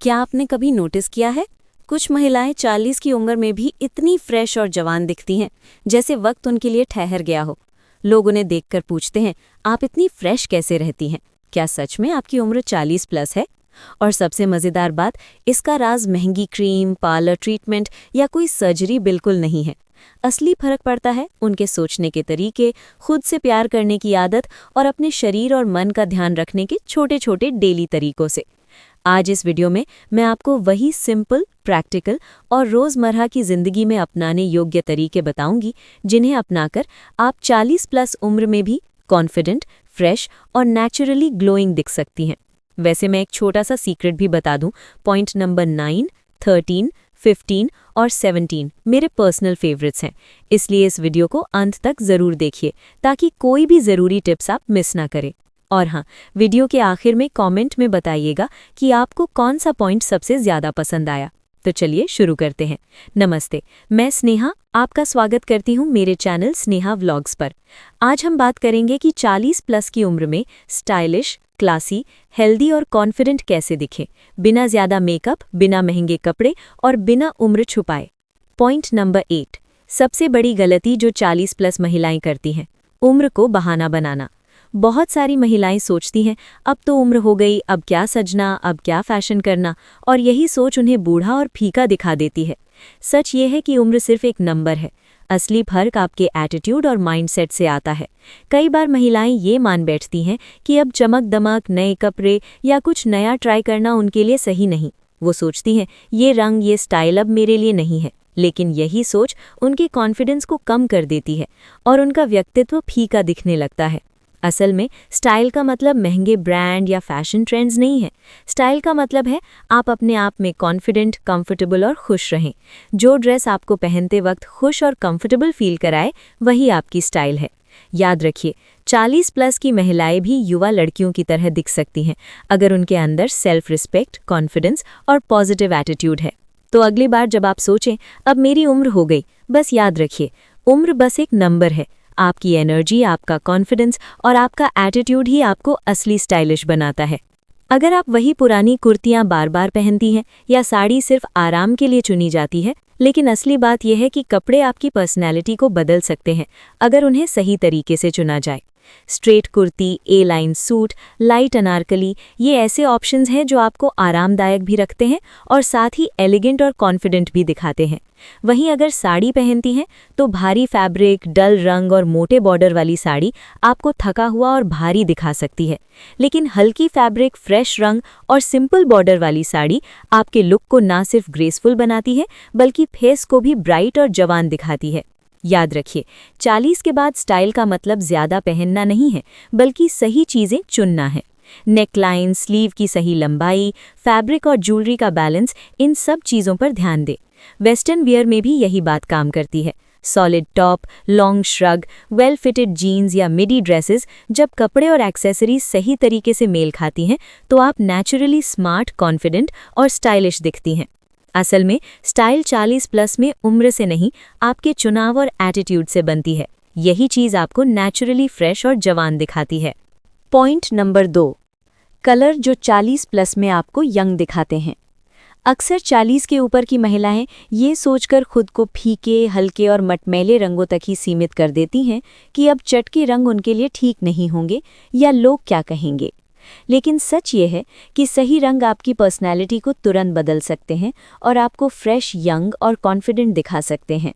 क्या आपने कभी नोटिस किया है, कुछ महिलाएं 40 की उम्र में भी इतनी फ्रेश और जवान दिखती हैं, जैसे वक्त उनके लिए ठहर गया हो। लोग उन्हें देखकर पूछते हैं, आप इतनी फ्रेश कैसे रहती हैं? क्या सच में आपकी उम्र 40 प्लस है? और सबसे मज़ेदार बात, इसका राज महंगी क्रीम, पार्लर ट्रीटमेंट या कोई सर्जरी बिल्कुल नहीं है। असली फर्क पड़ता है उनके सोचने के तरीके, खुद से प्यार करने की आदत और अपने शरीर और मन का ध्यान रखने के छोटे छोटे डेली तरीकों से। आज इस वीडियो में मैं आपको वही सिंपल, प्रैक्टिकल और रोज़मर्रा की ज़िंदगी में अपनाने योग्य तरीके बताऊंगी, जिन्हें अपनाकर आप 40 प्लस उम्र में भी कॉन्फिडेंट, फ्रेश और नेचुरली ग्लोइंग दिख सकती हैं। वैसे मैं एक छोटा सा सीक्रेट भी बता दूं, पॉइंट नंबर 9, 13, 15 और 17 मेरे पर्सनल फेवरेट्स हैं, इसलिए इस वीडियो को अंत तक ज़रूर देखिए ताकि कोई भी ज़रूरी टिप्स आप मिस ना करें। और हाँ, वीडियो के आखिर में कमेंट में बताइएगा कि आपको कौन सा पॉइंट सबसे ज़्यादा पसंद आया। तो चलिए शुरू करते हैं। नमस्ते, मैं स्नेहा आपका स्वागत करती हूँ मेरे चैनल स्नेहा व्लॉग्स पर। आज हम बात करेंगे कि 40 प्लस की उम्र में स्टाइलिश, क्लासी, हेल्दी और कॉन्फिडेंट कैसे दिखें, बिना ज़्यादा मेकअप, बिना महंगे कपड़े और बिना उम्र छुपाए। पॉइंट नंबर 8, सबसे बड़ी गलती जो 40 प्लस महिलाएं करती हैं, उम्र को बहाना बनाना। बहुत सारी महिलाएं सोचती हैं, अब तो उम्र हो गई, अब क्या सजना, अब क्या फैशन करना, और यही सोच उन्हें बूढ़ा और फीका दिखा देती है। सच ये है कि उम्र सिर्फ एक नंबर है। असली फर्क आपके एटीट्यूड और माइंडसेट से आता है। कई बार महिलाएं ये मान बैठती हैं कि अब चमक दमक, नए कपड़े या कुछ नया ट्राई करना उनके लिए सही नहीं। वो सोचती हैं, ये रंग, ये स्टाइल अब मेरे लिए नहीं है। लेकिन यही सोच उनके कॉन्फिडेंस को कम कर देती है और उनका व्यक्तित्व फीका दिखने लगता है। असल में स्टाइल का मतलब महंगे ब्रांड या फैशन ट्रेंड्स नहीं है। स्टाइल का मतलब है आप अपने आप में कॉन्फिडेंट, कंफर्टेबल और खुश रहें। जो ड्रेस आपको पहनते वक्त खुश और कंफर्टेबल फील कराए, वही आपकी स्टाइल है। याद रखिए, 40 प्लस की महिलाएं भी युवा लड़कियों की तरह दिख सकती हैं, अगर उनके अंदर सेल्फ रिस्पेक्ट, कॉन्फिडेंस और पॉजिटिव एटीट्यूड है। तो अगली बार जब आप सोचें, अब मेरी उम्र हो गई, बस याद रखिए, उम्र बस एक नंबर है। आपकी एनर्जी, आपका कॉन्फिडेंस और आपका एटीट्यूड ही आपको असली स्टाइलिश बनाता है। अगर आप वही पुरानी कुर्तियां बार बार पहनती हैं या साड़ी सिर्फ आराम के लिए चुनी जाती है, लेकिन असली बात यह है कि कपड़े आपकी पर्सनैलिटी को बदल सकते हैं अगर उन्हें सही तरीके से चुना जाए। स्ट्रेट कुर्ती, ए लाइन सूट, लाइट अनारकली, ये ऐसे ऑप्शंस हैं जो आपको आरामदायक भी रखते हैं और साथ ही एलिगेंट और कॉन्फिडेंट भी दिखाते हैं। वहीं अगर साड़ी पहनती हैं तो भारी फैब्रिक, डल रंग और मोटे बॉर्डर वाली साड़ी आपको थका हुआ और भारी दिखा सकती है। लेकिन हल्की फैब्रिक, फ्रेश रंग और सिंपल बॉर्डर वाली साड़ी आपके लुक को ना सिर्फ ग्रेसफुल बनाती है, बल्कि फेस को भी ब्राइट और जवान दिखाती है। याद रखिए, 40 के बाद स्टाइल का मतलब ज़्यादा पहनना नहीं है, बल्कि सही चीज़ें चुनना है। नेकलाइन, स्लीव की सही लंबाई, फैब्रिक और ज्वेलरी का बैलेंस, इन सब चीज़ों पर ध्यान दें। वेस्टर्न वियर में भी यही बात काम करती है। Solid top, long shrug, well fitted jeans या मिडी ड्रेसेस, जब कपड़े और एक्सेसरीज सही तरीके से मेल खाती हैं, तो आप नेचुरली स्मार्ट, कॉन्फिडेंट और स्टाइलिश दिखती हैं। असल में स्टाइल 40 प्लस में उम्र से नहीं, आपके चुनाव और एटीट्यूड से बनती है। यही चीज़ आपको नेचुरली फ्रेश और जवान दिखाती है। पॉइंट नंबर 2, कलर जो 40 प्लस में आपको यंग दिखाते हैं। अक्सर 40 के ऊपर की महिलाएं ये सोचकर खुद को फीके, हल्के और मटमैले रंगों तक ही सीमित कर देती हैं कि अब चटके रंग उनके लिए ठीक नहीं होंगे या लोग क्या कहेंगे। लेकिन सच ये है कि सही रंग आपकी पर्सनैलिटी को तुरंत बदल सकते हैं और आपको फ्रेश, यंग और कॉन्फिडेंट दिखा सकते हैं।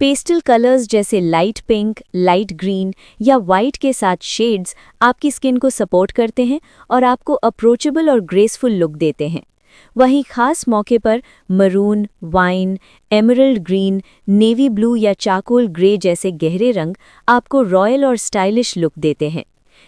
पेस्टल कलर्स जैसे लाइट पिंक, लाइट ग्रीन या वाइट के साथ शेड्स आपकी स्किन को सपोर्ट करते हैं और आपको अप्रोचेबल और ग्रेसफुल लुक देते हैं। वहीं खास मौके पर maroon, wine, emerald green, navy blue या चारकोल ग्रे जैसे गहरे रंग आपको रॉयल और स्टाइलिश लुक देते हैं।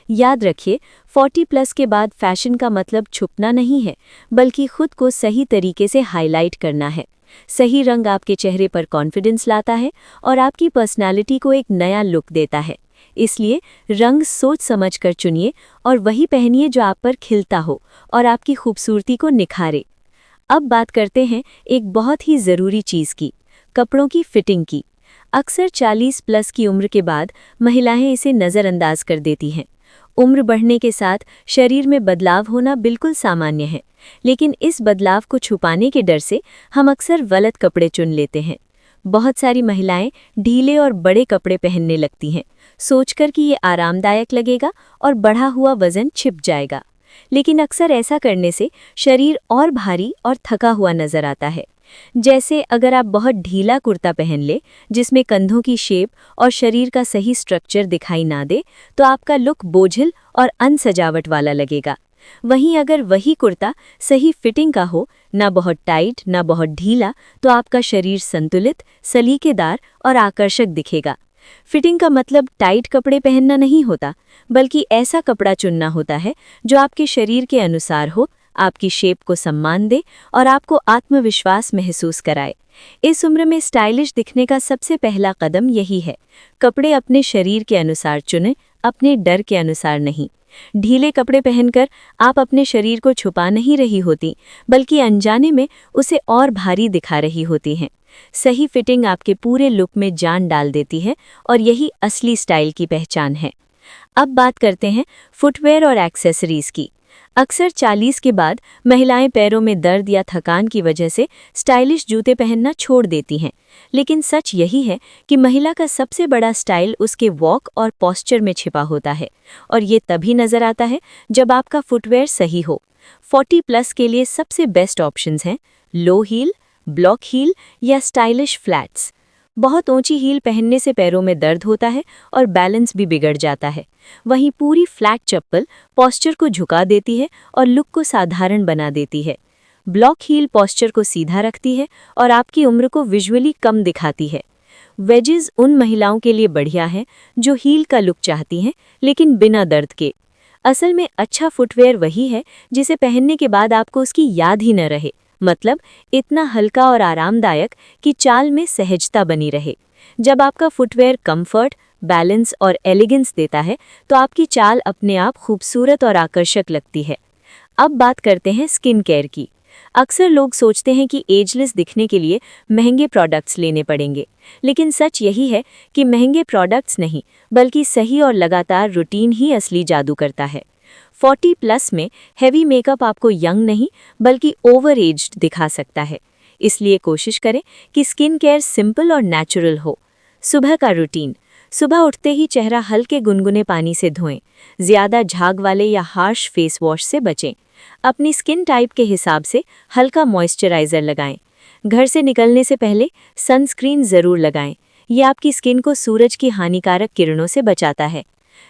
याद रखिए, 40 प्लस के बाद फैशन का मतलब छुपना नहीं है, बल्कि खुद को सही तरीके से हाईलाइट करना है। सही रंग आपके चेहरे पर कॉन्फिडेंस लाता है और आपकी पर्सनालिटी को एक नया लुक देता है। इसलिए रंग सोच समझ कर चुनिए और वही पहनिए जो आप पर खिलता हो और आपकी खूबसूरती को निखारे। अब बात करते हैं एक बहुत ही ज़रूरी चीज़ की, कपड़ों की फिटिंग की। अक्सर 40 प्लस की उम्र के बाद महिलाएं इसे नज़रअंदाज कर देती हैं। उम्र बढ़ने के साथ शरीर में बदलाव होना बिल्कुल सामान्य है, लेकिन इस बदलाव को छुपाने के डर से हम अक्सर गलत कपड़े चुन लेते हैं। बहुत सारी महिलाएं ढीले और बड़े कपड़े पहनने लगती हैं, सोचकर कि ये आरामदायक लगेगा और बढ़ा हुआ वजन छिप जाएगा। लेकिन अक्सर ऐसा करने से शरीर और भारी और थका हुआ नजर आता है। जैसे अगर आप बहुत ढीला कुर्ता पहन ले, जिसमें कंधों की शेप और शरीर का सही स्ट्रक्चर दिखाई ना दे, तो आपका लुक बोझिल और अनसजावट वाला लगेगा। वहीं अगर वही कुर्ता सही फिटिंग का हो, ना बहुत टाइट ना बहुत ढीला, तो आपका शरीर संतुलित, सलीकेदार और आकर्षक दिखेगा। फिटिंग का मतलब टाइट कपड़े पहनना नहीं होता, बल्कि ऐसा कपड़ा चुनना होता है जो आपके शरीर के अनुसार हो, आपकी शेप को सम्मान दे और आपको आत्मविश्वास महसूस कराए। इस उम्र में स्टाइलिश दिखने का सबसे पहला कदम यही है। कपड़े अपने शरीर के अनुसार चुनें, अपने डर के अनुसार नहीं। ढीले कपड़े पहनकर आप अपने शरीर को छुपा नहीं रही होती, बल्कि अनजाने में उसे और भारी दिखा रही होती हैं। सही फिटिंग आपके पूरे लुक में जान डाल देती है और यही असली स्टाइल की पहचान है। अब बात करते हैं फुटवेयर और एक्सेसरीज की। अक्सर 40 के बाद महिलाएं पैरों में दर्द या थकान की वजह से स्टाइलिश जूते पहनना छोड़ देती हैं, लेकिन सच यही है कि महिला का सबसे बड़ा स्टाइल उसके वॉक और पोस्चर में छिपा होता है, और ये तभी नजर आता है जब आपका फुटवेयर सही हो। 40+ के लिए सबसे बेस्ट ऑप्शंस हैं लो हील, ब्लॉक हील या स्टाइलिश फ्लैट्स। बहुत ऊंची हील पहनने से पैरों में दर्द होता है और बैलेंस भी बिगड़ जाता है। वहीं पूरी फ्लैट चप्पल पोस्चर को झुका देती है और लुक को साधारण बना देती है। ब्लॉक हील पोस्चर को सीधा रखती है और आपकी उम्र को विजुअली कम दिखाती है। वेजेस उन महिलाओं के लिए बढ़िया है जो हील का लुक चाहती हैं, लेकिन बिना दर्द के। असल में अच्छा फुटवेयर वही है जिसे पहनने के बाद आपको उसकी याद ही न रहे, मतलब इतना हल्का और आरामदायक कि चाल में सहजता बनी रहे। जब आपका फुटवेयर कंफर्ट, बैलेंस और एलिगेंस देता है, तो आपकी चाल अपने आप खूबसूरत और आकर्षक लगती है। अब बात करते हैं स्किन केयर की। अक्सर लोग सोचते हैं कि एजलेस दिखने के लिए महंगे प्रोडक्ट्स लेने पड़ेंगे, लेकिन सच यही है कि महंगे प्रोडक्ट्स नहीं, बल्कि सही और लगातार रूटीन ही असली जादू करता है। 40+ में हेवी मेकअप आपको यंग नहीं, बल्कि ओवर एज्ड दिखा सकता है। इसलिए कोशिश करें कि स्किन केयर सिंपल और नेचुरल हो। सुबह का रूटीन। सुबह उठते ही चेहरा हल्के गुनगुने पानी से धोएं। ज़्यादा झाग वाले या हार्श फेस वॉश से बचें। अपनी स्किन टाइप के हिसाब से हल्का मॉइस्चराइज़र लगाएं। घर से निकलने से पहले सनस्क्रीन ज़रूर लगाएं। ये आपकी स्किन को सूरज की हानिकारक किरणों से बचाता है।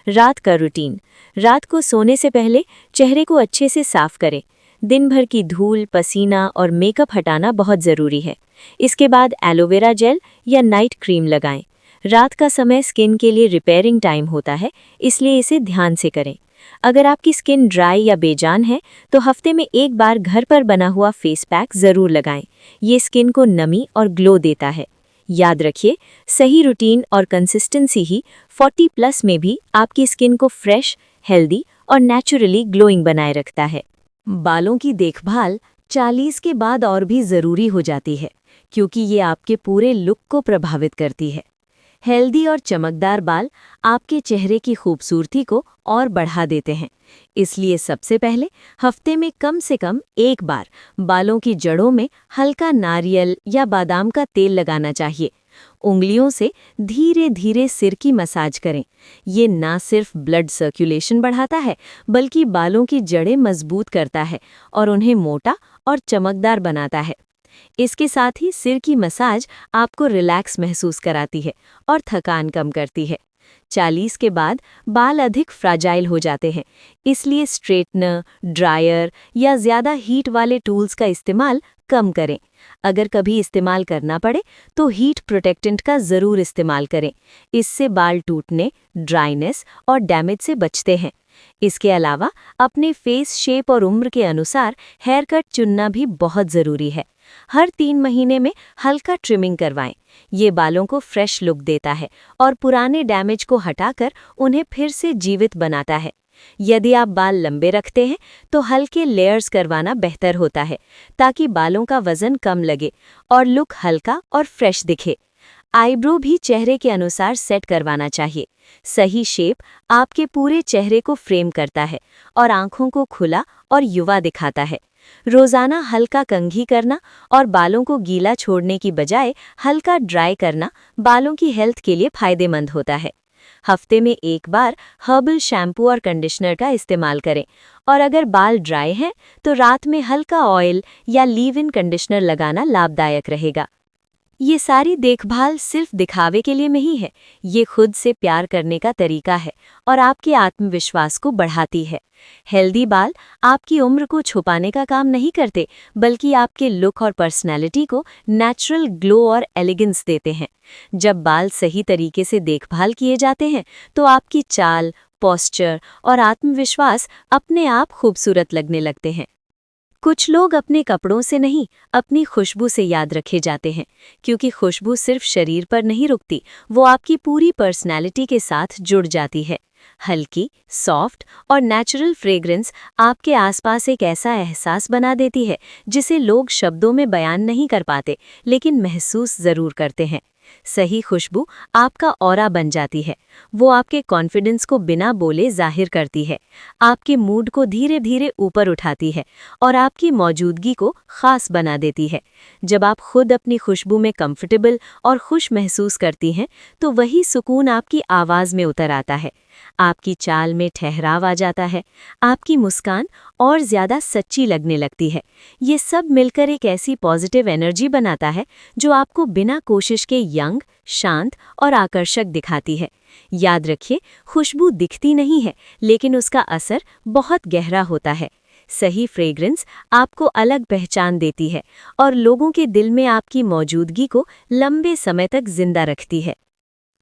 रात का रूटीन। रात को सोने से पहले चेहरे को अच्छे से साफ करें। दिन भर की धूल, पसीना और मेकअप हटाना बहुत ज़रूरी है। इसके बाद एलोवेरा जेल या नाइट क्रीम लगाएं। रात का समय स्किन के लिए रिपेयरिंग टाइम होता है, इसलिए इसे ध्यान से करें। अगर आपकी स्किन ड्राई या बेजान है, तो हफ्ते में एक बार घर पर बना हुआ फेस पैक ज़रूर लगाएं। ये स्किन को नमी और ग्लो देता है। याद रखिए, सही रूटीन और कंसिस्टेंसी ही 40+ में भी आपकी स्किन को फ्रेश, हेल्दी और नेचुरली ग्लोइंग बनाए रखता है। बालों की देखभाल 40 के बाद और भी ज़रूरी हो जाती है, क्योंकि ये आपके पूरे लुक को प्रभावित करती है। हेल्दी और चमकदार बाल आपके चेहरे की खूबसूरती को और बढ़ा देते हैं। इसलिए सबसे पहले हफ्ते में कम से कम एक बार बालों की जड़ों में हल्का नारियल या बादाम का तेल लगाना चाहिए। उंगलियों से धीरे धीरे सिर की मसाज करें। ये ना सिर्फ ब्लड सर्कुलेशन बढ़ाता है, बल्कि बालों की जड़ें मजबूत करता है और उन्हें मोटा और चमकदार बनाता है। इसके साथ ही सिर की मसाज आपको रिलैक्स महसूस कराती है और थकान कम करती है। 40 के बाद बाल अधिक फ्राजाइल हो जाते हैं, इसलिए स्ट्रेटनर, ड्रायर या ज़्यादा हीट वाले टूल्स का इस्तेमाल कम करें। अगर कभी इस्तेमाल करना पड़े तो हीट प्रोटेक्टेंट का ज़रूर इस्तेमाल करें। इससे बाल टूटने, ड्राइनेस और डैमेज से बचते हैं। इसके अलावा अपने फेस शेप और उम्र के अनुसार हेयर कट चुनना भी बहुत ज़रूरी है। हर 3 महीने में हल्का ट्रिमिंग करवाएं। ये बालों को फ्रेश लुक देता है और पुराने डैमेज को हटाकर उन्हें फिर से जीवित बनाता है। यदि आप बाल लंबे रखते हैं तो हल्के लेयर्स करवाना बेहतर होता है, ताकि बालों का वजन कम लगे और लुक हल्का और फ्रेश दिखे। आईब्रो भी चेहरे के अनुसार सेट करवाना चाहिए। सही शेप आपके पूरे चेहरे को फ्रेम करता है और आंखों को खुला और युवा दिखाता है। रोजाना हल्का कंघी करना और बालों को गीला छोड़ने की बजाय हल्का ड्राई करना बालों की हेल्थ के लिए फायदेमंद होता है। हफ्ते में एक बार हर्बल शैम्पू और कंडीशनर का इस्तेमाल करें और अगर बाल ड्राई हैं तो रात में हल्का ऑयल या लीव इन कंडीशनर लगाना लाभदायक रहेगा। ये सारी देखभाल सिर्फ दिखावे के लिए नहीं है, ये खुद से प्यार करने का तरीका है और आपके आत्मविश्वास को बढ़ाती है। हेल्दी बाल आपकी उम्र को छुपाने का काम नहीं करते, बल्कि आपके लुक और पर्सनैलिटी को नेचुरल ग्लो और एलिगेंस देते हैं। जब बाल सही तरीके से देखभाल किए जाते हैं तो आपकी चाल, पोस्चर और आत्मविश्वास अपने आप खूबसूरत लगने लगते हैं। कुछ लोग अपने कपड़ों से नहीं, अपनी खुशबू से याद रखे जाते हैं, क्योंकि खुशबू सिर्फ शरीर पर नहीं रुकती, वो आपकी पूरी पर्सनैलिटी के साथ जुड़ जाती है। हल्की, सॉफ्ट और नेचुरल फ्रेग्रेंस आपके आसपास एक ऐसा एहसास बना देती है जिसे लोग शब्दों में बयान नहीं कर पाते, लेकिन महसूस ज़रूर करते हैं। सही खुशबू आपका ऑरा बन जाती है। वो आपके कॉन्फिडेंस को बिना बोले जाहिर करती है, आपके मूड को धीरे धीरे ऊपर उठाती है और आपकी मौजूदगी को खास बना देती है। जब आप खुद अपनी खुशबू में कंफर्टेबल और खुश महसूस करती हैं, तो वही सुकून आपकी आवाज़ में उतर आता है। आपकी चाल में ठहराव आ जाता है, आपकी मुस्कान और ज़्यादा सच्ची लगने लगती है। ये सब मिलकर एक ऐसी पॉजिटिव एनर्जी बनाता है जो आपको बिना कोशिश के यंग, शांत और आकर्षक दिखाती है। याद रखिए, खुशबू दिखती नहीं है, लेकिन उसका असर बहुत गहरा होता है। सही फ्रेग्रेंस आपको अलग पहचान देती है और लोगों के दिल में आपकी मौजूदगी को लंबे समय तक जिंदा रखती है।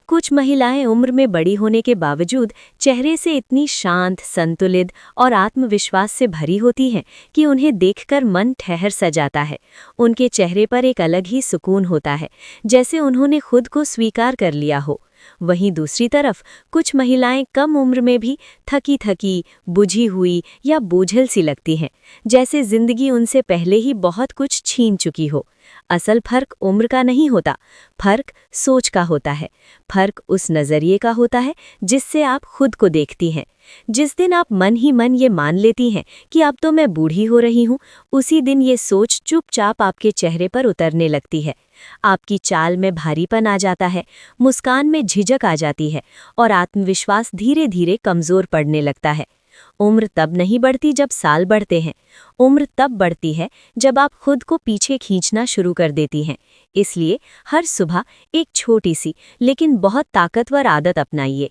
कुछ महिलाएं उम्र में बड़ी होने के बावजूद चेहरे से इतनी शांत, संतुलित और आत्मविश्वास से भरी होती हैं कि उन्हें देखकर मन ठहर सा जाता है। उनके चेहरे पर एक अलग ही सुकून होता है, जैसे उन्होंने खुद को स्वीकार कर लिया हो। वहीं दूसरी तरफ कुछ महिलाएं कम उम्र में भी थकी थकी, बुझी हुई या बोझल सी लगती हैं, जैसे जिंदगी उनसे पहले ही बहुत कुछ छीन चुकी हो। असल फर्क उम्र का नहीं होता, फर्क सोच का होता है। फर्क उस नज़रिए का होता है जिससे आप खुद को देखती हैं। जिस दिन आप मन ही मन ये मान लेती हैं कि अब तो मैं बूढ़ी हो रही हूँ, उसी दिन ये सोच चुपचाप आपके चेहरे पर उतरने लगती है। आपकी चाल में भारीपन आ जाता है, मुस्कान में झिझक आ जाती है और आत्मविश्वास धीरे धीरे कमज़ोर पड़ने लगता है। उम्र तब नहीं बढ़ती जब साल बढ़ते हैं, उम्र तब बढ़ती है जब आप खुद को पीछे खींचना शुरू कर देती हैं। इसलिए हर सुबह एक छोटी सी लेकिन बहुत ताकतवर आदत अपनाइए।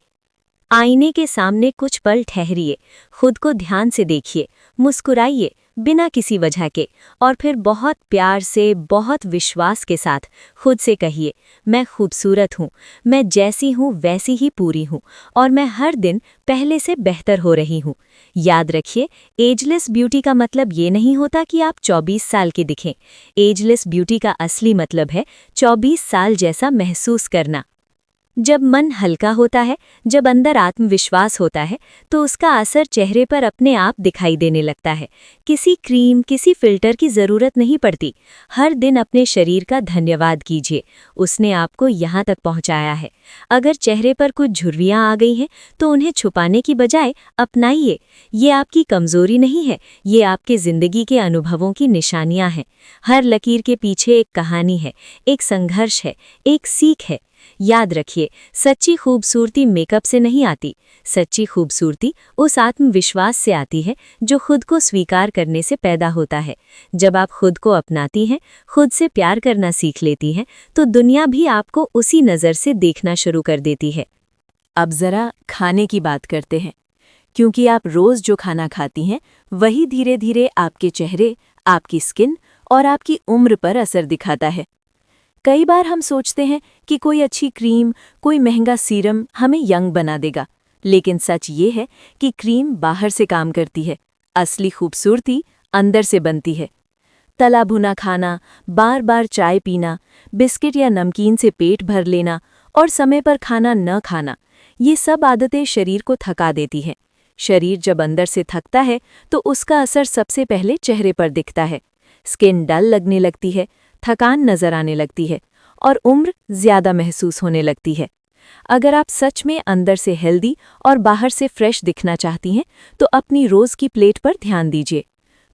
आईने के सामने कुछ पल ठहरिए, खुद को ध्यान से देखिए, मुस्कुराइए बिना किसी वजह के और फिर बहुत प्यार से, बहुत विश्वास के साथ खुद से कहिए, मैं खूबसूरत हूँ, मैं जैसी हूँ वैसी ही पूरी हूँ और मैं हर दिन पहले से बेहतर हो रही हूँ। याद रखिए, एजलेस ब्यूटी का मतलब ये नहीं होता कि आप 24 साल के दिखें। एजलेस ब्यूटी का असली मतलब है 24 साल जैसा महसूस करना। जब मन हल्का होता है, जब अंदर आत्मविश्वास होता है, तो उसका असर चेहरे पर अपने आप दिखाई देने लगता है। किसी क्रीम, किसी फिल्टर की ज़रूरत नहीं पड़ती। हर दिन अपने शरीर का धन्यवाद कीजिए, उसने आपको यहाँ तक पहुँचाया है। अगर चेहरे पर कुछ झुर्रियाँ आ गई हैं, तो उन्हें छुपाने की बजाय अपनाइए। ये आपकी कमज़ोरी नहीं है, ये आपके ज़िंदगी के अनुभवों की निशानियाँ हैं। हर लकीर के पीछे एक कहानी है, एक संघर्ष है, एक सीख है। याद रखिए, सच्ची खूबसूरती मेकअप से नहीं आती, सच्ची खूबसूरती उस आत्मविश्वास से आती है जो खुद को स्वीकार करने से पैदा होता है। जब आप खुद को अपनाती हैं, खुद से प्यार करना सीख लेती हैं, तो दुनिया भी आपको उसी नज़र से देखना शुरू कर देती है। अब ज़रा खाने की बात करते हैं, क्योंकि आप रोज़ जो खाना खाती हैं, वही धीरे धीरे आपके चेहरे, आपकी स्किन और आपकी उम्र पर असर दिखाता है। कई बार हम सोचते हैं कि कोई अच्छी क्रीम, कोई महंगा सीरम हमें यंग बना देगा, लेकिन सच ये है कि क्रीम बाहर से काम करती है, असली खूबसूरती अंदर से बनती है। तला भुना खाना, बार बार चाय पीना, बिस्किट या नमकीन से पेट भर लेना और समय पर खाना न खाना, ये सब आदतें शरीर को थका देती हैं। शरीर जब अंदर से थकता है तो उसका असर सबसे पहले चेहरे पर दिखता है। स्किन डल लगने लगती है, थकान नजर आने लगती है और उम्र ज्यादा महसूस होने लगती है। अगर आप सच में अंदर से हेल्दी और बाहर से फ्रेश दिखना चाहती हैं तो अपनी रोज की प्लेट पर ध्यान दीजिए।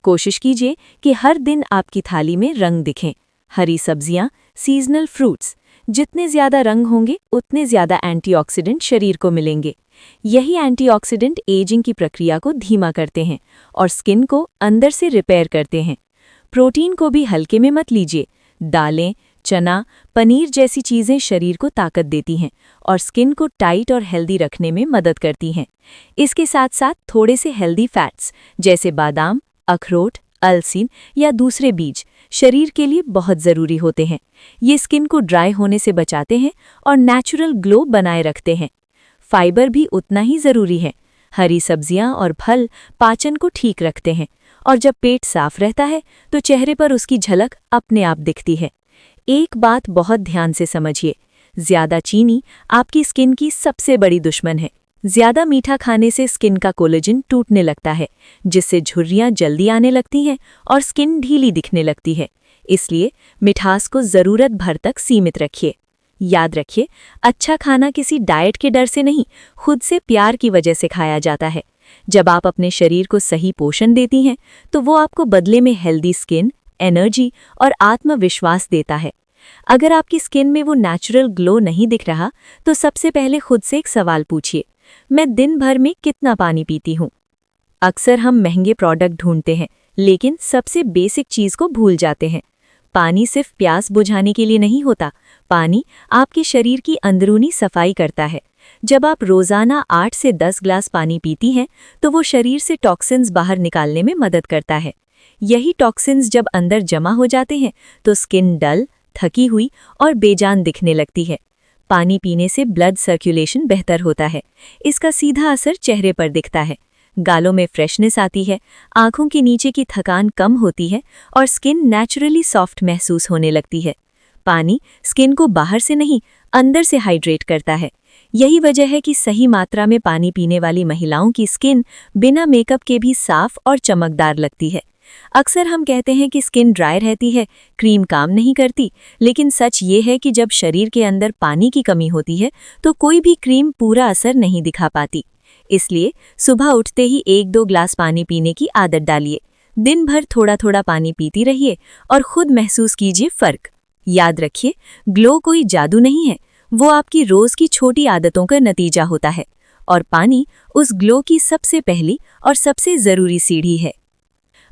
कोशिश कीजिए कि हर दिन आपकी थाली में रंग दिखें। हरी सब्जियां, सीजनल फ्रूट्स, जितने ज्यादा रंग होंगे उतने ज्यादा एंटीऑक्सीडेंट शरीर को मिलेंगे। यही एंटीऑक्सीडेंट एजिंग की प्रक्रिया को धीमा करते हैं और स्किन को अंदर से रिपेयर करते हैं। प्रोटीन को भी हल्के में मत लीजिए। दालें, चना, पनीर जैसी चीजें शरीर को ताकत देती हैं और स्किन को टाइट और हेल्दी रखने में मदद करती हैं। इसके साथ साथ थोड़े से हेल्दी फैट्स जैसे बादाम, अखरोट, अलसी या दूसरे बीज शरीर के लिए बहुत ज़रूरी होते हैं। ये स्किन को ड्राई होने से बचाते हैं और नेचुरल ग्लो बनाए रखते हैं। फाइबर भी उतना ही ज़रूरी है। हरी सब्जियां और फल पाचन को ठीक रखते हैं और जब पेट साफ रहता है तो चेहरे पर उसकी झलक अपने आप दिखती है। एक बात बहुत ध्यान से समझिए, ज्यादा चीनी आपकी स्किन की सबसे बड़ी दुश्मन है। ज्यादा मीठा खाने से स्किन का कोलेजन टूटने लगता है, जिससे झुर्रियां जल्दी आने लगती हैं और स्किन ढीली दिखने लगती है। इसलिए मिठास को जरूरत भर तक सीमित रखिए। याद रखिए, अच्छा खाना किसी डाइट के डर से नहीं, खुद से प्यार की वजह से खाया जाता है। जब आप अपने शरीर को सही पोषण देती हैं तो वो आपको बदले में हेल्दी स्किन, एनर्जी और आत्मविश्वास देता है। अगर आपकी स्किन में वो नेचुरल ग्लो नहीं दिख रहा तो सबसे पहले खुद से एक सवाल पूछिए, मैं दिन भर में कितना पानी पीती हूँ? अक्सर हम महंगे प्रोडक्ट ढूंढते हैं लेकिन सबसे बेसिक चीज को भूल जाते हैं। पानी सिर्फ प्यास बुझाने के लिए नहीं होता, पानी आपके शरीर की अंदरूनी सफाई करता है। जब आप रोजाना 8 से 10 ग्लास पानी पीती हैं तो वो शरीर से टॉक्सिन्स बाहर निकालने में मदद करता है। यही टॉक्सिन्स जब अंदर जमा हो जाते हैं तो स्किन डल, थकी हुई और बेजान दिखने लगती है। पानी पीने से ब्लड सर्कुलेशन बेहतर होता है। इसका सीधा असर चेहरे पर दिखता है। गालों में फ्रेशनेस आती है, आंखों के नीचे की थकान कम होती है और स्किन नेचुरली सॉफ्ट महसूस होने लगती है। पानी स्किन को बाहर से नहीं, अंदर से हाइड्रेट करता है। यही वजह है कि सही मात्रा में पानी पीने वाली महिलाओं की स्किन बिना मेकअप के भी साफ और चमकदार लगती है। अक्सर हम कहते हैं कि स्किन ड्राई रहती है, क्रीम काम नहीं करती, लेकिन सच ये है कि जब शरीर के अंदर पानी की कमी होती है तो कोई भी क्रीम पूरा असर नहीं दिखा पाती। इसलिए सुबह उठते ही 1-2 ग्लास पानी पीने की आदत डालिए। दिन भर थोड़ा थोड़ा पानी पीती रहिए और खुद महसूस कीजिए फर्क। याद रखिए, ग्लो कोई जादू नहीं है, वो आपकी रोज की छोटी आदतों का नतीजा होता है और पानी उस ग्लो की सबसे पहली और सबसे ज़रूरी सीढ़ी है।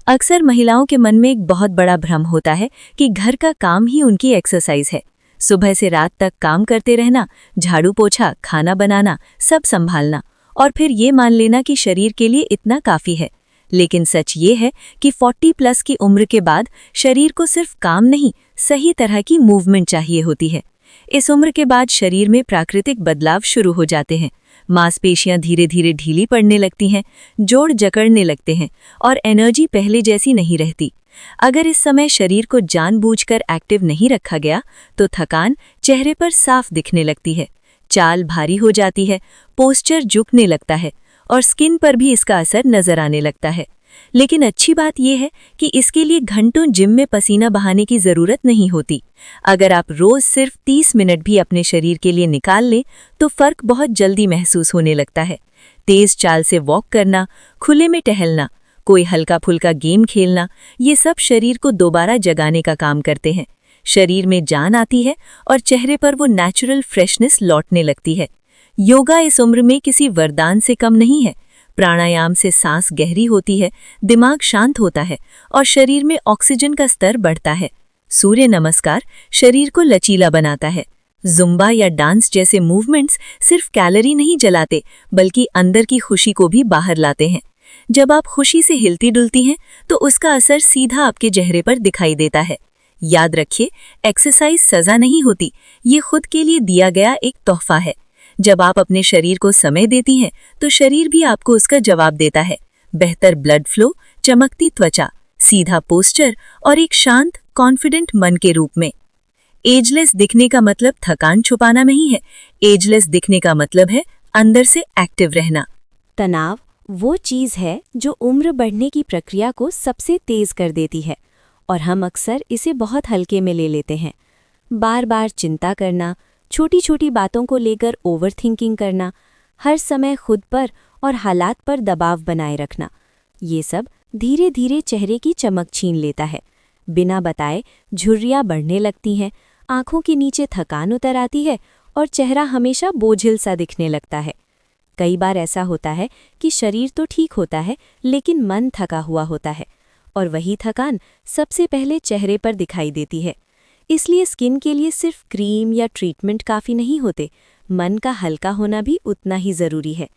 अक्सर महिलाओं के मन में एक बहुत बड़ा भ्रम होता है कि घर का काम ही उनकी एक्सरसाइज है। सुबह से रात तक काम करते रहना, झाड़ू पोछा, खाना बनाना, सब संभालना और फिर ये मान लेना कि शरीर के लिए इतना काफ़ी है। लेकिन सच ये है कि 40+ की उम्र के बाद शरीर को सिर्फ काम नहीं, सही तरह की मूवमेंट चाहिए होती है। इस उम्र के बाद शरीर में प्राकृतिक बदलाव शुरू हो जाते हैं। मांसपेशियां धीरे धीरे ढीली पड़ने लगती हैं, जोड़ जकड़ने लगते हैं और एनर्जी पहले जैसी नहीं रहती। अगर इस समय शरीर को जानबूझकर एक्टिव नहीं रखा गया तो थकान चेहरे पर साफ दिखने लगती है, चाल भारी हो जाती है, पोस्चर झुकने लगता है और स्किन पर भी इसका असर नजर आने लगता है। लेकिन अच्छी बात यह है कि इसके लिए घंटों जिम में पसीना बहाने की ज़रूरत नहीं होती। अगर आप रोज़ सिर्फ 30 मिनट भी अपने शरीर के लिए निकाल लें तो फ़र्क बहुत जल्दी महसूस होने लगता है। तेज़ चाल से वॉक करना, खुले में टहलना, कोई हल्का फुल्का गेम खेलना, ये सब शरीर को दोबारा जगाने का काम करते हैं। शरीर में जान आती है और चेहरे पर वो नेचुरल फ्रेशनेस लौटने लगती है। योगा इस उम्र में किसी वरदान से कम नहीं है। प्राणायाम से सांस गहरी होती है, दिमाग शांत होता है और शरीर में ऑक्सीजन का स्तर बढ़ता है। सूर्य नमस्कार शरीर को लचीला बनाता है। जुम्बा या डांस जैसे मूवमेंट्स सिर्फ कैलोरी नहीं जलाते बल्कि अंदर की खुशी को भी बाहर लाते हैं। जब आप खुशी से हिलती डुलती हैं तो उसका असर सीधा आपके चेहरे पर दिखाई देता है। याद रखिए, एक्सरसाइज सजा नहीं होती, ये खुद के लिए दिया गया एक तोहफा है। जब आप अपने शरीर को समय देती हैं तो शरीर भी आपको उसका जवाब देता है। बेहतर ब्लड फ्लो, चमकती त्वचा, सीधा पोस्चर और एक शांत कॉन्फिडेंट मन के रूप में। एजलेस दिखने का मतलब थकान छुपाना नहीं है, एजलेस दिखने का मतलब है अंदर से एक्टिव रहना। तनाव वो चीज़ है जो उम्र बढ़ने की प्रक्रिया को सबसे तेज कर देती है और हम अक्सर इसे बहुत हल्के में ले लेते हैं। बार बार चिंता करना, छोटी छोटी बातों को लेकर ओवरथिंकिंग करना, हर समय खुद पर और हालात पर दबाव बनाए रखना, ये सब धीरे धीरे चेहरे की चमक छीन लेता है। बिना बताए झुर्रियाँ बढ़ने लगती हैं, आंखों के नीचे थकान उतर आती है और चेहरा हमेशा बोझिल सा दिखने लगता है। कई बार ऐसा होता है कि शरीर तो ठीक होता है लेकिन मन थका हुआ होता है, और वही थकान सबसे पहले चेहरे पर दिखाई देती है। इसलिए स्किन के लिए सिर्फ क्रीम या ट्रीटमेंट काफ़ी नहीं होते, मन का हल्का होना भी उतना ही ज़रूरी है।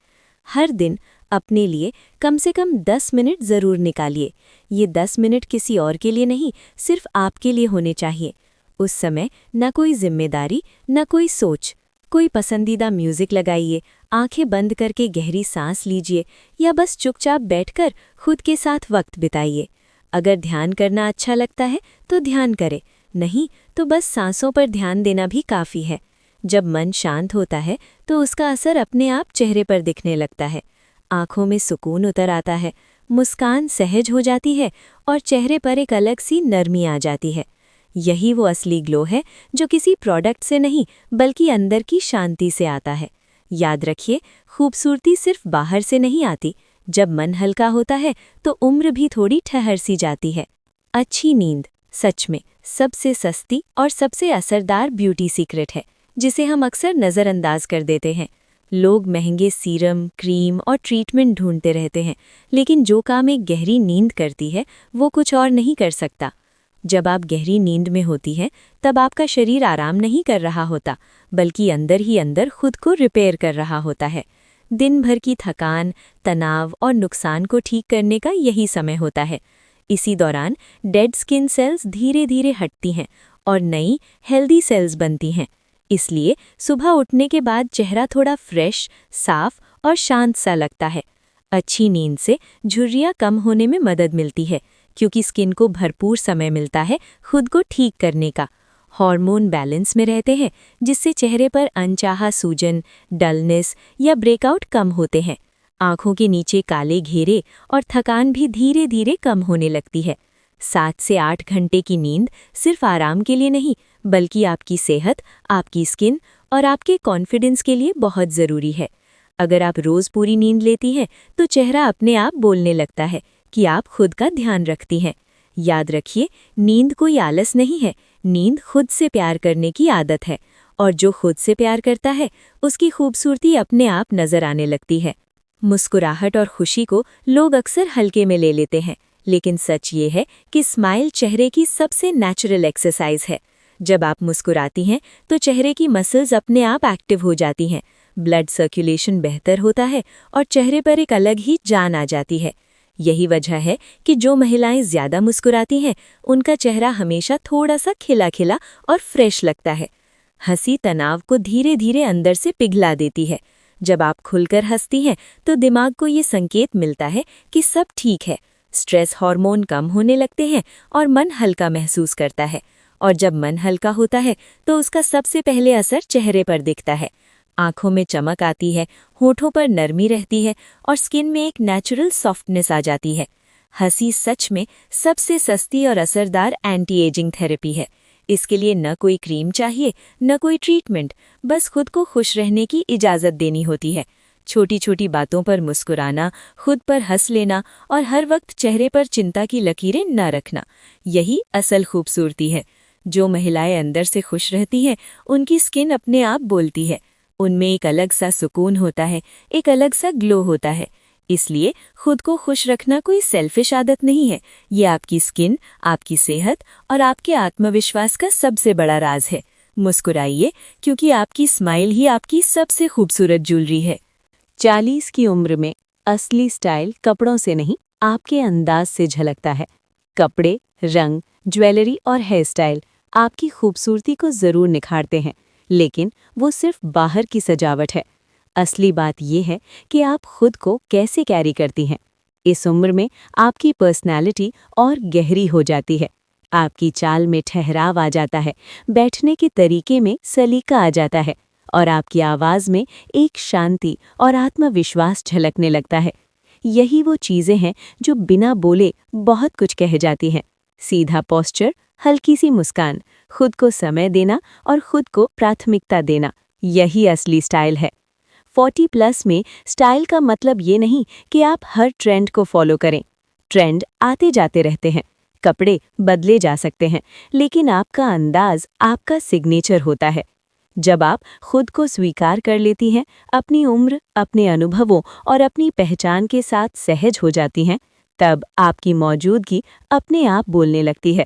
हर दिन अपने लिए कम से कम 10 मिनट ज़रूर निकालिए। ये 10 मिनट किसी और के लिए नहीं, सिर्फ आपके लिए होने चाहिए। उस समय न कोई जिम्मेदारी, न कोई सोच। कोई पसंदीदा म्यूज़िक लगाइए, आंखें बंद करके गहरी सांस लीजिए या बस चुपचाप बैठकर खुद के साथ वक्त बिताइए। अगर ध्यान करना अच्छा लगता है तो ध्यान करें, नहीं तो बस सांसों पर ध्यान देना भी काफ़ी है। जब मन शांत होता है तो उसका असर अपने आप चेहरे पर दिखने लगता है। आंखों में सुकून उतर आता है, मुस्कान सहज हो जाती है और चेहरे पर एक अलग सी नरमी आ जाती है। यही वो असली ग्लो है जो किसी प्रोडक्ट से नहीं बल्कि अंदर की शांति से आता है। याद रखिए, खूबसूरती सिर्फ बाहर से नहीं आती, जब मन हल्का होता है तो उम्र भी थोड़ी ठहर सी जाती है। अच्छी नींद सच में सबसे सस्ती और सबसे असरदार ब्यूटी सीक्रेट है, जिसे हम अक्सर नज़रअंदाज कर देते हैं। लोग महंगे सीरम, क्रीम और ट्रीटमेंट ढूंढते रहते हैं, लेकिन जो काम एक गहरी नींद करती है वो कुछ और नहीं कर सकता। जब आप गहरी नींद में होती हैं तब आपका शरीर आराम नहीं कर रहा होता, बल्कि अंदर ही अंदर खुद को रिपेयर कर रहा होता है। दिन भर की थकान, तनाव और नुकसान को ठीक करने का यही समय होता है। इसी दौरान डेड स्किन सेल्स धीरे धीरे हटती हैं और नई हेल्दी सेल्स बनती हैं। इसलिए सुबह उठने के बाद चेहरा थोड़ा फ्रेश, साफ और शांत सा लगता है। अच्छी नींद से झुर्रियाँ कम होने में मदद मिलती है, क्योंकि स्किन को भरपूर समय मिलता है खुद को ठीक करने का। हार्मोन बैलेंस में रहते हैं, जिससे चेहरे पर अनचाहा सूजन, डलनेस या ब्रेकआउट कम होते हैं। आंखों के नीचे काले घेरे और थकान भी धीरे धीरे कम होने लगती है। 7 से 8 घंटे की नींद सिर्फ आराम के लिए नहीं, बल्कि आपकी सेहत, आपकी स्किन और आपके कॉन्फिडेंस के लिए बहुत ज़रूरी है। अगर आप रोज़ पूरी नींद लेती हैं तो चेहरा अपने आप बोलने लगता है कि आप खुद का ध्यान रखती हैं। याद रखिए, नींद कोई आलस नहीं है, नींद खुद से प्यार करने की आदत है, और जो खुद से प्यार करता है उसकी खूबसूरती अपने आप नजर आने लगती है। मुस्कुराहट और खुशी को लोग अक्सर हल्के में ले लेते हैं, लेकिन सच ये है कि स्माइल चेहरे की सबसे नेचुरल एक्सरसाइज है। जब आप मुस्कुराती हैं तो चेहरे की मसल्स अपने आप एक्टिव हो जाती हैं, ब्लड सर्कुलेशन बेहतर होता है और चेहरे पर एक अलग ही जान आ जाती है। यही वजह है कि जो महिलाएं ज़्यादा मुस्कुराती हैं उनका चेहरा हमेशा थोड़ा सा खिला खिला और फ्रेश लगता है। हंसी तनाव को धीरे धीरे अंदर से पिघला देती है। जब आप खुलकर हंसती हैं तो दिमाग को ये संकेत मिलता है कि सब ठीक है। स्ट्रेस हार्मोन कम होने लगते हैं और मन हल्का महसूस करता है, और जब मन हल्का होता है तो उसका सबसे पहले असर चेहरे पर दिखता है। आंखों में चमक आती है, होठों पर नरमी रहती है और स्किन में एक नेचुरल सॉफ्टनेस आ जाती है। हंसी सच में सबसे सस्ती और असरदार एंटी एजिंग थेरेपी है। इसके लिए न कोई क्रीम चाहिए, न कोई ट्रीटमेंट, बस खुद को खुश रहने की इजाज़त देनी होती है। छोटी छोटी बातों पर मुस्कुराना, खुद पर हंस लेना और हर वक्त चेहरे पर चिंता की लकीरें न रखना, यही असल खूबसूरती है। जो महिलाएं अंदर से खुश रहती हैं उनकी स्किन अपने आप बोलती है। उनमें एक अलग सा सुकून होता है, एक अलग सा ग्लो होता है। इसलिए खुद को खुश रखना कोई सेल्फिश आदत नहीं है, ये आपकी स्किन, आपकी सेहत और आपके आत्मविश्वास का सबसे बड़ा राज है। मुस्कुराइए, क्योंकि आपकी स्माइल ही आपकी सबसे खूबसूरत ज्वेलरी है। 40 की उम्र में असली स्टाइल कपड़ों से नहीं, आपके अंदाज से झलकता है। कपड़े, रंग, ज्वेलरी और हेयर स्टाइल आपकी खूबसूरती को ज़रूर निखारते हैं, लेकिन वो सिर्फ बाहर की सजावट है। असली बात यह है कि आप खुद को कैसे कैरी करती हैं। इस उम्र में आपकी पर्सनैलिटी और गहरी हो जाती है। आपकी चाल में ठहराव आ जाता है, बैठने के तरीके में सलीका आ जाता है और आपकी आवाज़ में एक शांति और आत्मविश्वास झलकने लगता है। यही वो चीज़ें हैं जो बिना बोले बहुत कुछ कह जाती हैं। सीधा पोस्चर, हल्की सी मुस्कान, खुद को समय देना और खुद को प्राथमिकता देना, यही असली स्टाइल है। 40+ में स्टाइल का मतलब ये नहीं कि आप हर ट्रेंड को फॉलो करें। ट्रेंड आते जाते रहते हैं, कपड़े बदले जा सकते हैं, लेकिन आपका अंदाज आपका सिग्नेचर होता है। जब आप खुद को स्वीकार कर लेती हैं, अपनी उम्र, अपने अनुभवों और अपनी पहचान के साथ सहज हो जाती हैं, तब आपकी मौजूदगी अपने आप बोलने लगती है।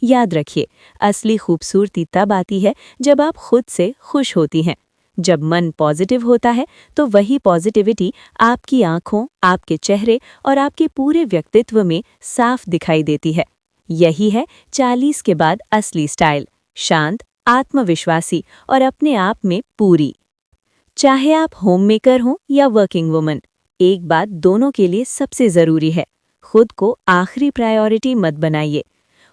याद रखिए, असली खूबसूरती तब आती है जब आप खुद से खुश होती हैं। जब मन पॉजिटिव होता है तो वही पॉजिटिविटी आपकी आंखों, आपके चेहरे और आपके पूरे व्यक्तित्व में साफ दिखाई देती है। यही है 40 के बाद असली स्टाइल, शांत, आत्मविश्वासी और अपने आप में पूरी। चाहे आप होममेकर हों या वर्किंग वुमन, एक बात दोनों के लिए सबसे ज़रूरी है, खुद को आखिरी प्रायोरिटी मत बनाइए।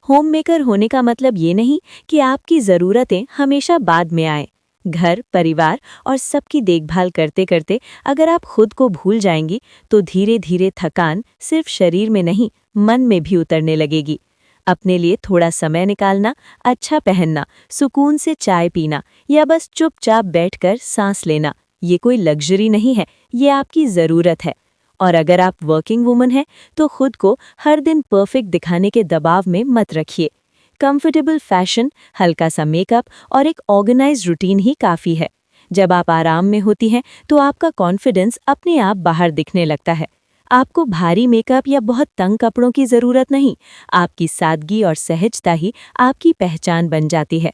होममेकर होने का मतलब ये नहीं कि आपकी ज़रूरतें हमेशा बाद में आएं। घर, परिवार और सबकी देखभाल करते करते अगर आप खुद को भूल जाएंगी तो धीरे धीरे थकान सिर्फ शरीर में नहीं, मन में भी उतरने लगेगी। अपने लिए थोड़ा समय निकालना, अच्छा पहनना, सुकून से चाय पीना या बस चुपचाप बैठकर सांस लेना, ये कोई लग्जरी नहीं है, ये आपकी ज़रूरत है। और अगर आप वर्किंग वुमन हैं तो खुद को हर दिन परफेक्ट दिखाने के दबाव में मत रखिए। कंफर्टेबल फैशन, हल्का सा मेकअप और एक ऑर्गेनाइज्ड रूटीन ही काफ़ी है। जब आप आराम में होती हैं तो आपका कॉन्फिडेंस अपने आप बाहर दिखने लगता है। आपको भारी मेकअप या बहुत तंग कपड़ों की ज़रूरत नहीं, आपकी सादगी और सहजता ही आपकी पहचान बन जाती है।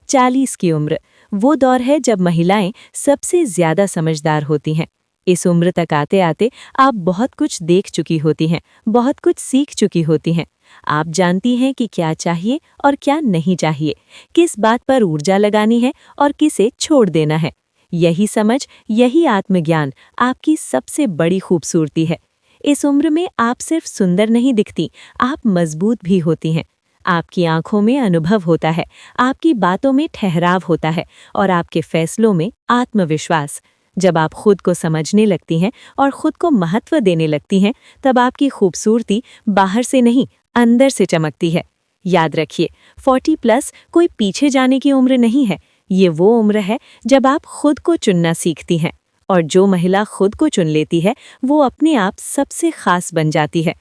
40 की उम्र वो दौर है जब महिलाएं सबसे ज़्यादा समझदार होती हैं। इस उम्र तक आते आते आप बहुत कुछ देख चुकी होती हैं, बहुत कुछ सीख चुकी होती हैं। आप जानती हैं कि क्या चाहिए और क्या नहीं चाहिए, किस बात पर ऊर्जा लगानी है और किसे छोड़ देना है। यही समझ, यही आत्मज्ञान आपकी सबसे बड़ी खूबसूरती है। इस उम्र में आप सिर्फ सुंदर नहीं दिखती, आप मजबूत भी होती हैं। आपकी आंखों में अनुभव होता है, आपकी बातों में ठहराव होता है और आपके फैसलों में आत्मविश्वास। जब आप खुद को समझने लगती हैं और खुद को महत्व देने लगती हैं, तब आपकी खूबसूरती बाहर से नहीं, अंदर से चमकती है। याद रखिए, 40+ कोई पीछे जाने की उम्र नहीं है, ये वो उम्र है जब आप खुद को चुनना सीखती हैं। और जो महिला खुद को चुन लेती है, वो अपने आप सबसे खास बन जाती है।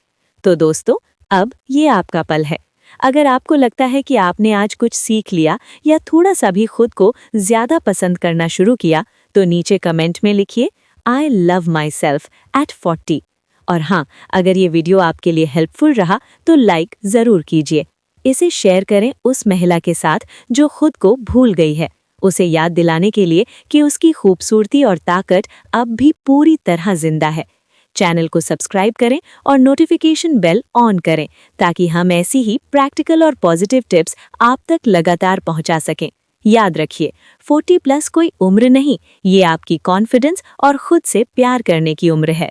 तो दोस्तों, अब ये आपका पल है। अगर आपको लगता है कि आपने आज कुछ सीख लिया या थोड़ा सा भी खुद को ज़्यादा पसंद करना शुरू किया, तो नीचे कमेंट में लिखिए, I love my self eight 40। और हाँ, अगर ये वीडियो आपके लिए हेल्पफुल रहा तो लाइक ज़रूर कीजिए। इसे शेयर करें उस महिला के साथ जो खुद को भूल गई है, उसे याद दिलाने के लिए कि उसकी खूबसूरती और ताकत अब भी पूरी तरह जिंदा है। चैनल को सब्सक्राइब करें और नोटिफिकेशन बेल ऑन करें ताकि हम ऐसी ही प्रैक्टिकल और पॉजिटिव टिप्स आप तक लगातार पहुंचा सकें। याद रखिए, 40+ कोई उम्र नहीं, ये आपकी कॉन्फिडेंस और खुद से प्यार करने की उम्र है।